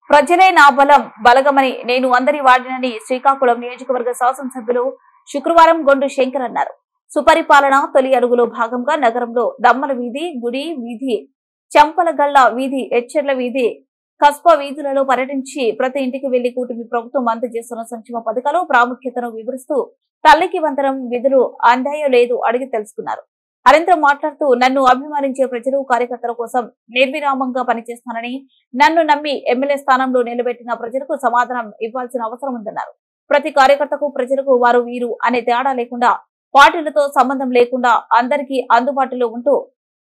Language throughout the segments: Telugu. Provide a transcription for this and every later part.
ప్రజలే నా బలం బలగమని నేను అందరి వాడినని శ్రీకాకుళం నియోజకవర్గ శాసనసభ్యులు శుక్రవారం గొండు శంకర్ అన్నారు. సుపరిపాలన తొలి అడుగులో భాగంగా నగరంలో దమ్మల వీధి, గుడి వీధి, చంపలగళ్ల వీధి, ఎచ్చెర్ల వీధి, కస్బా వీధులలో పర్యటించి ప్రతి ఇంటికి వెళ్లి కూటమి ప్రభుత్వం అందజేస్తున్న సంక్షేమ పథకాలు ప్రాముఖ్యతను వివరిస్తూ తల్లికి వందనం విధులు అందాయో లేదో అడిగి తెలుసుకున్నారు. అనంతరం మాట్లాడుతూ నన్ను అభిమానించే ప్రజలు కార్యకర్తల కోసం నిర్విరామంగా పనిచేస్తానని, నన్ను నమ్మి ఎమ్మెల్యే స్థానంలో నిలబెట్టిన ప్రజలకు సమాధానం ఇవ్వాల్సిన అవసరం ఉందన్నారు. ప్రతి కార్యకర్తకు ప్రజలకు వారు వీరు అనే తేడా లేకుండా, పార్టీలతో సంబంధం లేకుండా అందరికీ అందుబాటులో ఉంటూ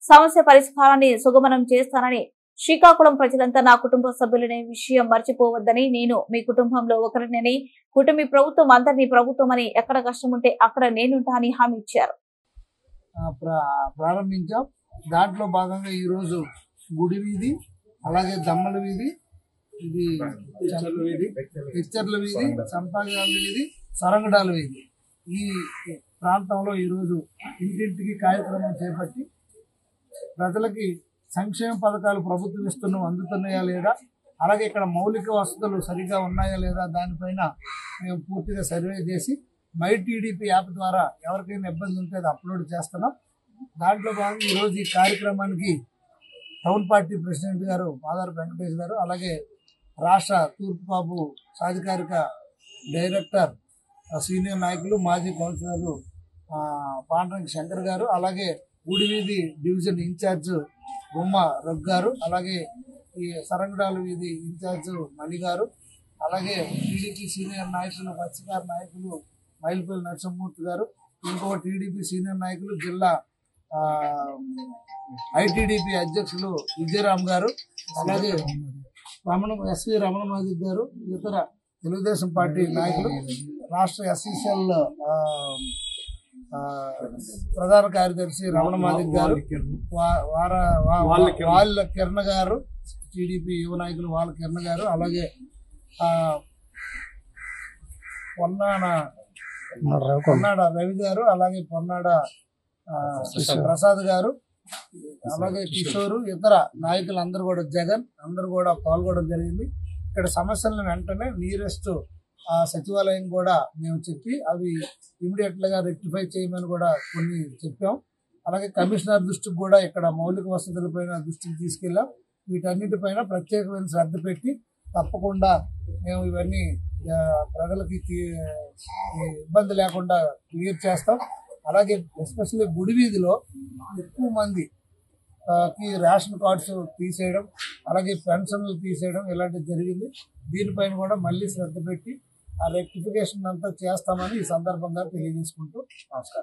సమస్య పరిష్కారాన్ని సుగమనం చేస్తానని, శ్రీకాకుళం ప్రజలంతా నా కుటుంబ సభ్యులనే విషయం మర్చిపోవద్దని, నేను మీ కుటుంబంలో ఒకరినని, కుటుంబీ ప్రభుత్వం అందరినీ ప్రభుత్వం అని, ఎక్కడ కష్టం ఉంటే అక్కడ నేనుంటా అని హామీ ఇచ్చారు. ప్రారంభించాం. దాంట్లో భాగంగా ఈరోజు గుడి వీధి, అలాగే దమ్మల వీధి, ఇది ఎచ్చర్ల వీధి, చంపాగాల వీధి, సరంగడాల వీధి, ఈ ప్రాంతంలో ఈరోజు ఇంటింటికి కార్యక్రమం చేపట్టి ప్రజలకి సంక్షేమ పథకాలు ప్రభుత్వం ఇస్తున్నాం అందుతున్నాయా లేదా, అలాగే ఇక్కడ మౌలిక వసతులు సరిగా ఉన్నాయా లేదా దానిపైన మేము పూర్తిగా సర్వే చేసి మై టీడీపీ యాప్ ద్వారా ఎవరికైనా ఇబ్బంది ఉంటే అది అప్లోడ్ చేస్తున్నాం. దాంట్లో భాగంగా ఈరోజు ఈ కార్యక్రమానికి టౌన్ పార్టీ ప్రెసిడెంట్ గారు మాదారు వెంకటేష్ గారు, అలాగే రాష్ట్ర తూర్పుబాబు సాధికారిక డైరెక్టర్ సీనియర్ నాయకులు మాజీ కౌన్సిలర్లు పాండ్రంగి శంకర్ గారు, అలాగే గుడివీధి డివిజన్ ఇన్ఛార్జ్ బొమ్మ రఘు గారు, అలాగే ఈ సరంగడాల వీధి ఇన్ఛార్జ్ మణి గారు, అలాగే టీడీపీ సీనియర్ నాయకులు మత్స్యకార నాయకులు మైల్పల్లి నరసింహమూర్తి గారు, ఇంకో టీడీపీ సీనియర్ నాయకులు జిల్లా ఐటీడీపీ అధ్యక్షులు విజయరామ్ గారు, అలాగే ఎస్వి రమణమాదిక్ గారు, ఇతర తెలుగుదేశం పార్టీ నాయకులు, రాష్ట్ర ఎస్సీసీఎల్ ప్రధాన కార్యదర్శి రమణమాదిక్ గారు, వాళ్ళ కిరణ్ గారు, టీడీపీ యువ నాయకులు వాళ్ళ కిరణ్ గారు, అలాగే పొన్నాడ రవి గారు, అలాగే పొన్నాడ ప్రసాద్ గారు, అలాగే కిషోరు, ఇతర నాయకులు అందరూ కూడా, జగన్ అందరూ కూడా పాల్గొనడం జరిగింది. ఇక్కడ సమస్యలను వెంటనే నియరెస్ట్ సచివాలయం కూడా మేము చెప్పి అవి ఇమీడియట్ గా రెక్టిఫై చేయమని కూడా కొన్ని చెప్పాం. అలాగే కమిషనర్ దృష్టికి కూడా ఇక్కడ మౌలిక వసతులపైన దృష్టికి తీసుకెళ్ళాం. వీటన్నిటిపైన ప్రత్యేకమైన శ్రద్ధ పెట్టి తప్పకుండా మేము ఇవన్నీ ప్రజలకి ఇబ్బంది లేకుండా క్లియర్ చేస్తాం. అలాగే ఎస్పెషల్లీ గుడి వీధిలో ఎక్కువ మంది రేషన్ కార్డ్స్ తీసేయడం, అలాగే పెన్షన్లు తీసేయడం ఇలాంటివి జరిగింది. దీనిపైన కూడా మళ్ళీ శ్రద్ధ పెట్టి ఆ రెక్టిఫికేషన్ అంతా చేస్తామని ఈ సందర్భంగా తెలియజేసుకుంటూ నమస్కారం.